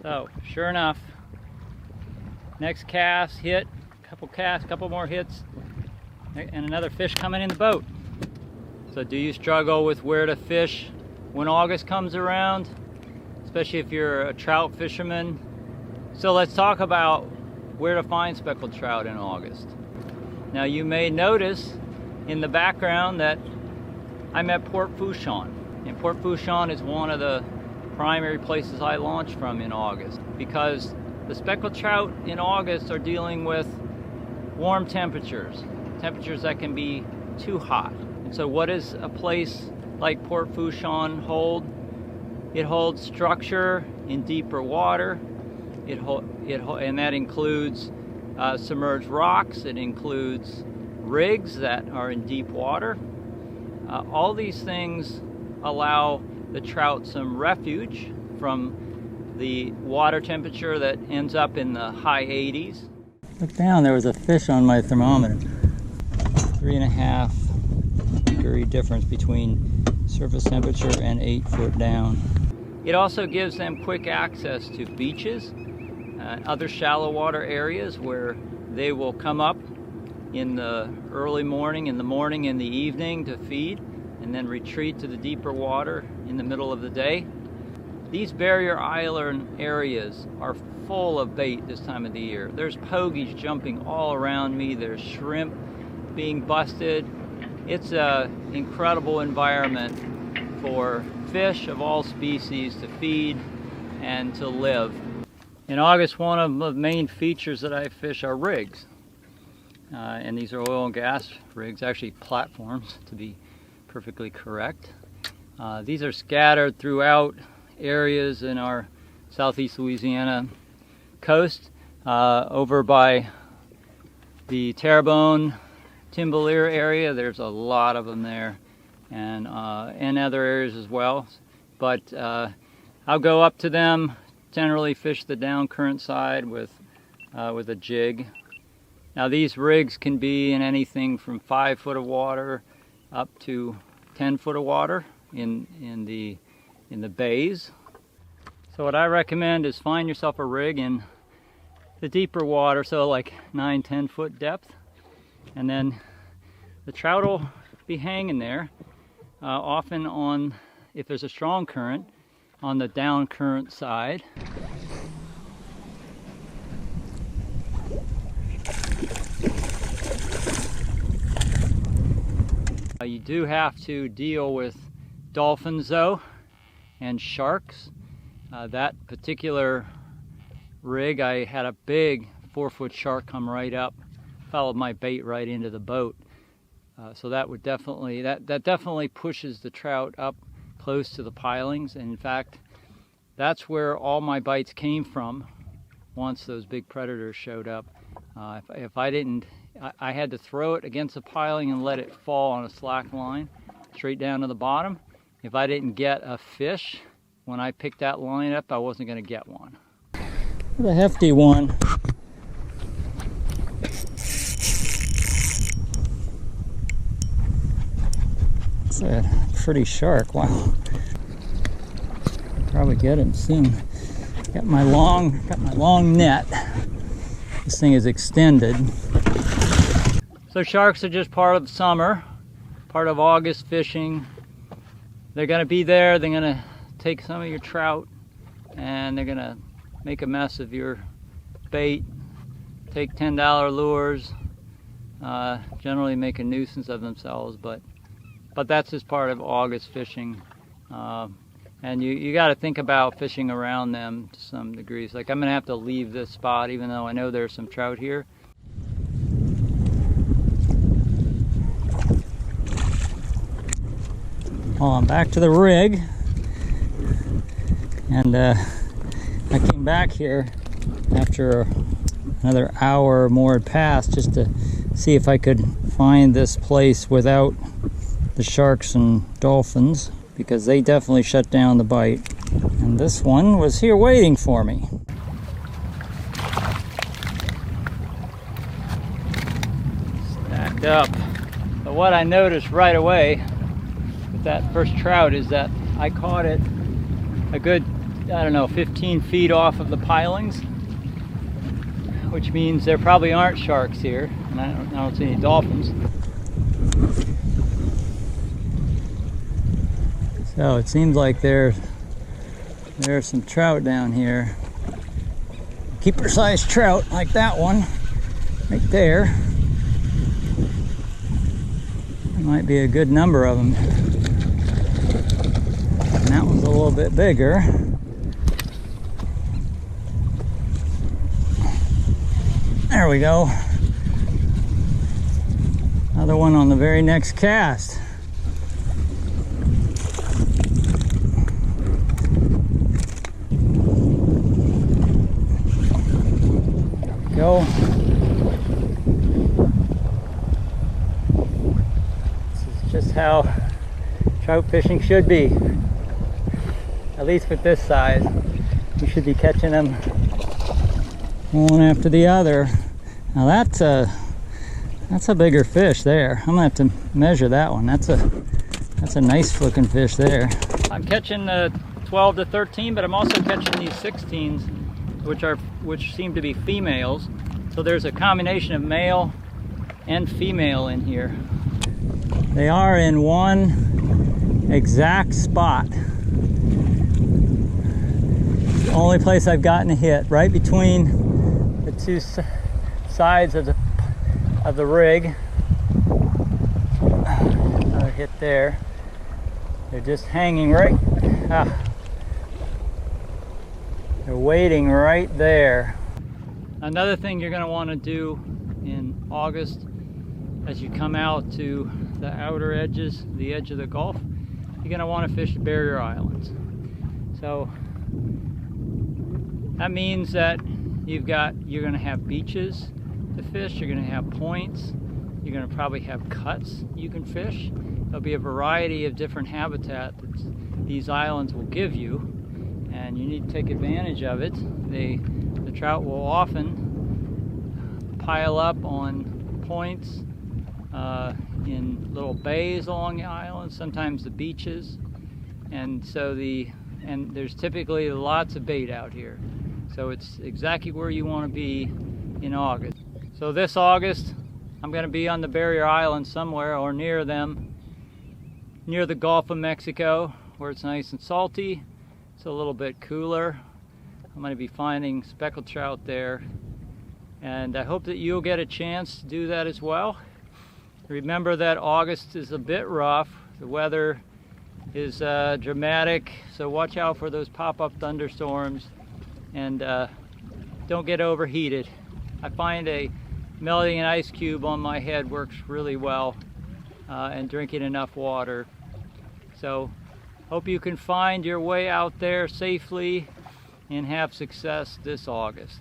So sure enough, next cast hit, couple more hits, and another fish coming in the boat. So do you struggle with where to fish when August comes around, especially if you're a trout fisherman? So let's talk about where to find speckled trout in August. Now you may notice in the background that I'm at Port Fourchon, and Port Fourchon is one of the primary places I launch from in August, because the speckled trout in August are dealing with warm temperatures that can be too hot. And so what does a place like Port Fourchon hold? It holds structure in deeper water. And that includes submerged rocks. It includes rigs that are in deep water. All these things allow the trout some refuge from the water temperature that ends up in the high 80s. Look down, there was a fish on my thermometer. 3.5 degree difference between surface temperature and 8 foot down. It also gives them quick access to beaches and other shallow water areas where they will come up in the early morning, in the evening to feed, and then retreat to the deeper water in the middle of the day. These barrier island areas are full of bait this time of the year. There's pogies jumping all around me. There's shrimp being busted. It's an incredible environment for fish of all species to feed and to live. In August, one of the main features that I fish are rigs. And these are oil and gas rigs, actually platforms to be perfectly correct. These are scattered throughout areas in our southeast Louisiana coast, over by the Terrebonne, Timbalier area. There's a lot of them there, and other areas as well. But I'll go up to them, generally fish the down current side with a jig. Now these rigs can be in anything from 5 foot of water up to 10 foot of water in the bays. So what I recommend is find yourself a rig in the deeper water, so like 9-10 foot depth, and then the trout will be hanging there, often on, if there's a strong current, on the down current side. You do have to deal with dolphins though, and sharks. That particular rig, I had a big 4-foot shark come right up, followed my bait right into the boat. So that would definitely, that definitely pushes the trout up close to the pilings. And in fact, that's where all my bites came from once those big predators showed up. If I didn't, I had to throw it against the piling and let it fall on a slack line straight down to the bottom. If I didn't get a fish when I picked that line up, I wasn't going to get one. What a hefty one. It's a pretty shark, wow. Probably get him soon. Got my long net. This thing is extended. So sharks are just part of summer, part of August fishing. They're going to be there, they're going to take some of your trout, and they're going to make a mess of your bait, take $10 lures, generally make a nuisance of themselves, but that's just part of August fishing. And you got to think about fishing around them to some degrees. Like I'm going to have to leave this spot even though I know there's some trout here. Well, I'm back to the rig, and I came back here after another hour or more had passed just to see if I could find this place without the sharks and dolphins, because they definitely shut down the bite. And this one was here waiting for me. Stacked up. But what I noticed right away with that first trout is that I caught it a good I don't know, 15 feet off of the pilings, which means there probably aren't sharks here, and I don't see any dolphins. So it seems like there's some trout down here. Keeper-sized trout like that one right there. There might be a good number of them. And that one's a little bit bigger. There we go. Another one on the very next cast. Go. This is just how trout fishing should be. At least with this size. You should be catching them one after the other. Now that's a bigger fish there. I'm gonna have to measure that one. That's a nice looking fish there. I'm catching 12 to 13, but I'm also catching these 16s, which seem to be females. So there's a combination of male and female in here. They are in one exact spot. It's the only place I've gotten a hit, right between the two sides of the rig. Another hit there. They're just hanging right. They're waiting right there. Another thing you're going to want to do in August as you come out to the outer edges, the edge of the Gulf, you're going to want to fish the barrier islands. So that means that you're going to have beaches to fish, you're going to have points, you're going to probably have cuts you can fish. There'll be a variety of different habitat that these islands will give you, and you need to take advantage of it. The trout will often pile up on points in little bays along the island, sometimes the beaches, and there's typically lots of bait out here. So it's exactly where you want to be in August. So this August, I'm going to be on the barrier islands somewhere or near them, near the Gulf of Mexico, where it's nice and salty. It's a little bit cooler. I'm going to be finding speckled trout there, and I hope that you'll get a chance to do that as well. Remember that August is a bit rough. The weather is dramatic, so watch out for those pop-up thunderstorms, and don't get overheated. I find melting an ice cube on my head works really well, and drinking enough water. So hope you can find your way out there safely and have success this August.